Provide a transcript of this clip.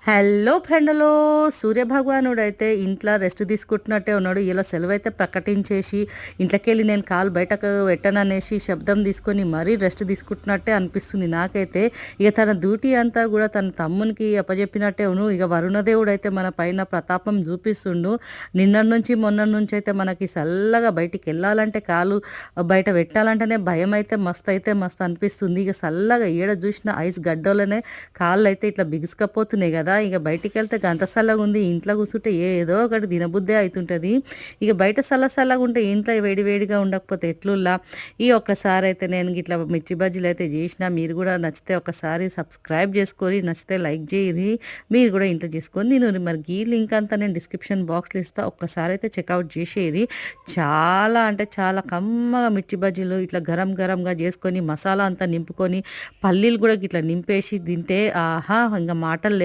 Hello ఫ్రెండ్‌లో సూర్యభగవానుడైతే ఇంట్లో rest తీసుకుంటున్నట్టే ఉన్నాడు. ఇలా సెలవైతే ప్రకటించేసి ఇంట్లోకెళ్ళి నేను కాలు బయటకు పెట్టననేసి శబ్దం తీసుకొని మరీ రెస్ట్ తీసుకుంటున్నట్టే అనిపిస్తుంది నాకైతే. ఇక తన డ్యూటీ అంతా కూడా తన తమ్మునికి అప్పజెప్పినట్టే ఇక వరుణదేవుడైతే మన పైన ప్రతాపం చూపిస్తుండు. నిన్నటి నుంచి మొన్నటి నుంచి అయితే మనకి చల్లగా బయటికెళ్ళాలంటే కాలు బయట పెట్టాలంటేనే భయమైతే మస్తు అనిపిస్తుంది. ఇక చల్లగా ఏడ చూసినా ఐస్ గడ్డలోనే కాళ్ళైతే ఇట్లా బిగుసుకపోతున్నాయి కదా. ఇక బయటికెళ్తే గంత సల్లగా ఉంది, ఇంట్లో కూర్చుంటే ఏదో ఒకటి తినబుద్దే అవుతుంటుంది. ఇక బయట చల్లగా ఉంటే ఇంట్లో వేడిగా ఉండకపోతే ఎట్లుల్లా. ఈ ఒక్కసారి అయితే నేను ఇట్లా మిర్చి బజ్జీలు అయితే చేసిన. మీరు కూడా నచ్చితే ఒకసారి సబ్స్క్రైబ్ చేసుకొని, నచ్చితే లైక్ చేయరి. మీరు కూడా ఇంట్లో చేసుకొని నేను మరి ఈ లింక్ అంతా నేను డిస్క్రిప్షన్ బాక్స్లో ఇస్తా, ఒక్కసారి అయితే చెక్అవుట్ చేసేది. చాలా అంటే చాలా కమ్మగా మిర్చి బజ్జీలు ఇట్లా గరంగా చేసుకొని మసాలా అంతా నింపుకొని పల్లీలు కూడా ఇట్లా నింపేసి తింటే ఆహా ఇంకా మాటలు లేవు.